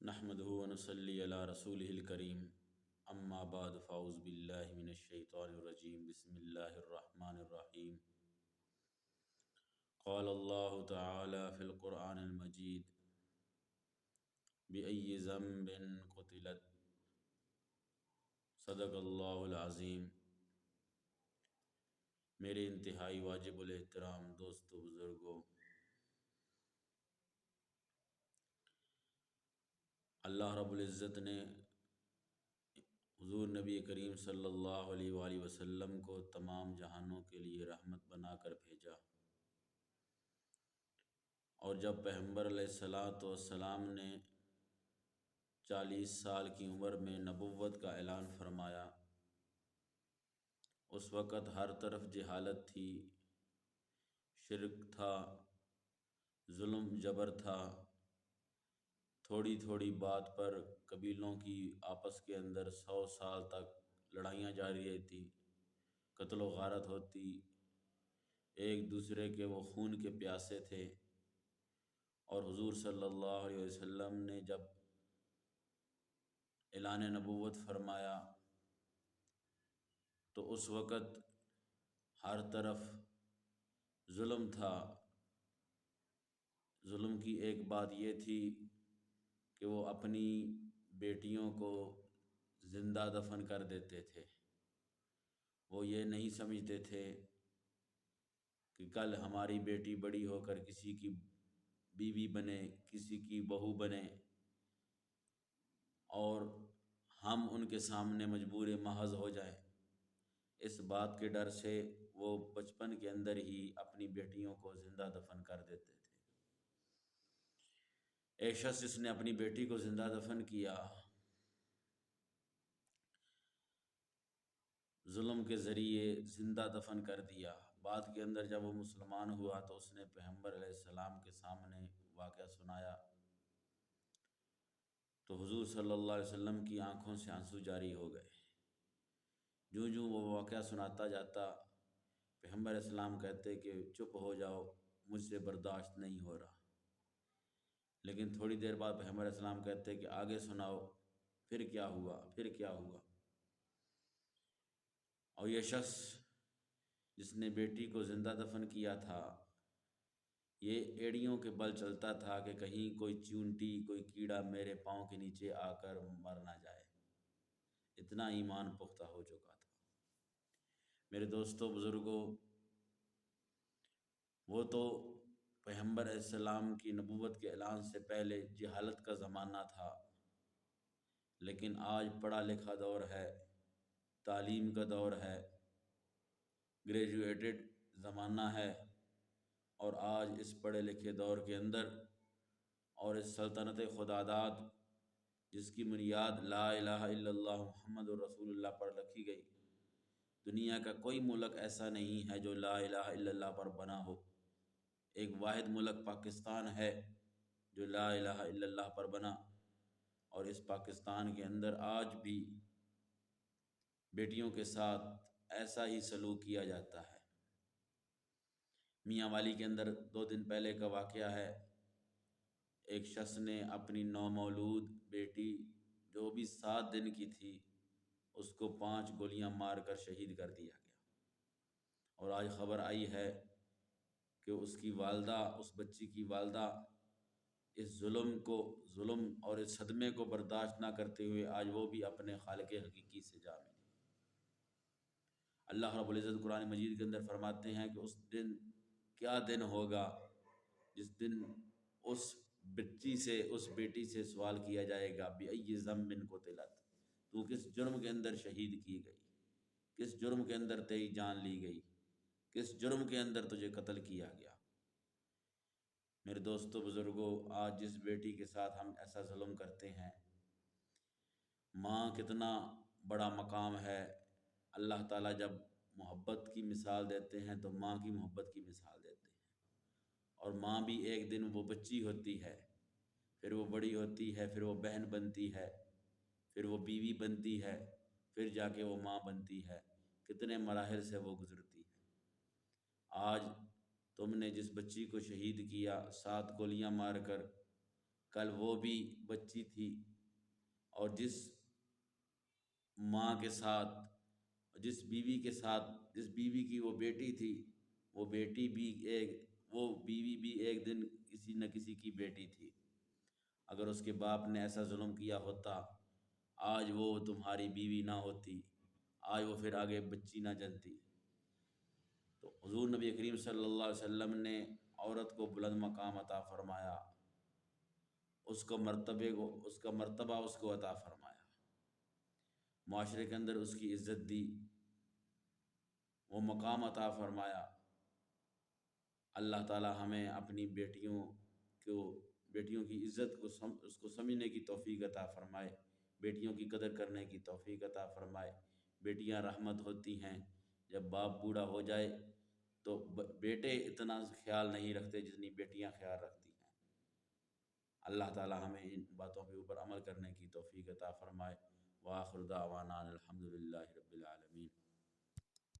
نحمدہ ونصلی علی رسولہ الکریم اما بعد فاعوذ باللہ من الشیطان الرجیم بسم اللہ الرحمن الرحیم قال اللہ تعالی فی القرآن المجید بأی ذنب قتلت صدق اللہ العظیم۔ میرے انتہائی واجب الاحترام دوستو بزرگوں، اللہ رب العزت نے حضور نبی کریم صلی اللہ علیہ وآلہ وسلم کو تمام جہانوں کے لیے رحمت بنا کر بھیجا، اور جب پیغمبر علیہ السلام نے 40 سال کی عمر میں نبوت کا اعلان فرمایا، اس وقت ہر طرف جہالت تھی، شرک تھا، ظلم جبر تھا، تھوڑی تھوڑی بات پر قبیلوں کی آپس کے اندر 100 سال تک لڑائیاں جاری رہتی، قتل و غارت ہوتی، ایک دوسرے کے وہ خون کے پیاسے تھے۔ اور حضور صلی اللہ علیہ وسلم نے جب اعلان نبوت فرمایا تو اس وقت ہر طرف ظلم تھا۔ ظلم کی ایک بات یہ تھی کہ وہ اپنی بیٹیوں کو زندہ دفن کر دیتے تھے۔ وہ یہ نہیں سمجھتے تھے کہ کل ہماری بیٹی بڑی ہو کر کسی کی بیوی بنے، کسی کی بہو بنے، اور ہم ان کے سامنے مجبور محض ہو جائیں۔ اس بات کے ڈر سے وہ بچپن کے اندر ہی اپنی بیٹیوں کو زندہ دفن کر دیتے تھے۔ ایک شخص جس نے اپنی بیٹی کو زندہ دفن کیا، ظلم کے ذریعے زندہ دفن کر دیا، بعد کے اندر جب وہ مسلمان ہوا تو اس نے پیغمبر علیہ السلام کے سامنے واقعہ سنایا تو حضور صلی اللہ علیہ وسلم کی آنکھوں سے آنسو جاری ہو گئے۔ جوں جوں وہ واقعہ سناتا جاتا، پیغمبر علیہ السلام کہتے کہ چپ ہو جاؤ، مجھ سے برداشت نہیں ہو رہا۔ لیکن تھوڑی دیر بعد پیغمبر علیہ السلام کہتے کہ آگے سناؤ، پھر کیا ہوا، پھر کیا ہوا۔ اور یہ شخص جس نے بیٹی کو زندہ دفن کیا تھا، یہ ایڑیوں کے بل چلتا تھا کہ کہیں کوئی چیونٹی، کوئی کیڑا میرے پاؤں کے نیچے آ کر مر نہ جائے، اتنا ایمان پختہ ہو چکا تھا۔ میرے دوستوں بزرگوں، وہ تو پیغمبر علیہ السلام کی نبوت کے اعلان سے پہلے جہالت کا زمانہ تھا، لیکن آج پڑھا لکھا دور ہے، تعلیم کا دور ہے، گریجویٹڈ زمانہ ہے، اور آج اس پڑھے لکھے دور کے اندر اور اس سلطنت خداداد جس کی بنیاد لا الہ الا اللہ محمد الرسول اللہ پر رکھی گئی، دنیا کا کوئی ملک ایسا نہیں ہے جو لا الہ الا اللہ پر بنا ہو۔ ایک واحد ملک پاکستان ہے جو لا الہ الا اللہ پر بنا، اور اس پاکستان کے اندر آج بھی بیٹیوں کے ساتھ ایسا ہی سلوک کیا جاتا ہے۔ میاں والی کے اندر 2 دن پہلے کا واقعہ ہے، ایک شخص نے اپنی نومولود بیٹی جو بھی 7 دن کی تھی، اس کو 5 گولیاں مار کر شہید کر دیا گیا۔ اور آج خبر آئی ہے کہ اس کی والدہ، اس بچی کی والدہ اس ظلم اور اس صدمے کو برداشت نہ کرتے ہوئے آج وہ بھی اپنے خالق حقیقی سے جا ملی۔ اللہ رب العزت قرآن مجید کے اندر فرماتے ہیں کہ اس دن کیا دن ہوگا جس دن اس بچی سے، اس بیٹی سے سوال کیا جائے گا بِأَيِّ ذَنبٍ قُتِلَتْ، تو کس جرم کے اندر شہید کی گئی، کس جرم کے اندر تیری جان لی گئی، کس جرم کے اندر تجھے قتل کیا گیا۔ میرے دوستو بزرگوں، آج جس بیٹی کے ساتھ ہم ایسا ظلم کرتے ہیں، ماں کتنا بڑا مقام ہے۔ اللہ تعالیٰ جب محبت کی مثال دیتے ہیں تو ماں کی محبت کی مثال دیتے ہیں۔ اور ماں بھی ایک دن وہ بچی ہوتی ہے، پھر وہ بڑی ہوتی ہے، پھر وہ بہن بنتی ہے، پھر وہ بیوی بنتی ہے، پھر جا کے وہ ماں بنتی ہے۔ کتنے مراحل سے وہ گزرتی ہے۔ آج تم نے جس بچی کو شہید کیا 7 گولیاں مار کر، کل وہ بھی بچی تھی، اور جس ماں کے ساتھ، جس بیوی کے ساتھ، جس بیوی کی وہ بیٹی تھی، وہ بیٹی بھی وہ بیوی بھی ایک دن کسی نہ کسی کی بیٹی تھی۔ اگر اس کے باپ نے ایسا ظلم کیا ہوتا، آج وہ تمہاری بیوی نہ ہوتی، آج وہ پھر آگے بچی نہ جنتی۔ تو حضور نبی کریم صلی اللہ علیہ وسلم نے عورت کو بلند مقام عطا فرمایا، اس کا مرتبہ اس کو عطا فرمایا، معاشرے کے اندر اس کی عزت دی، وہ مقام عطا فرمایا۔ اللہ تعالی ہمیں اپنی بیٹیوں کی عزت کو اس کو سمجھنے کی توفیق عطا فرمائے، بیٹیوں کی قدر کرنے کی توفیق عطا فرمائے۔ بیٹیاں رحمت ہوتی ہیں، جب باپ بوڑھا ہو جائے تو بیٹے اتنا خیال نہیں رکھتے جتنی بیٹیاں خیال رکھتی ہیں۔ اللہ تعالی ہمیں ان باتوں کے اوپر عمل کرنے کی توفیق عطا فرمائے۔ وآخر دعوانا الحمدللہ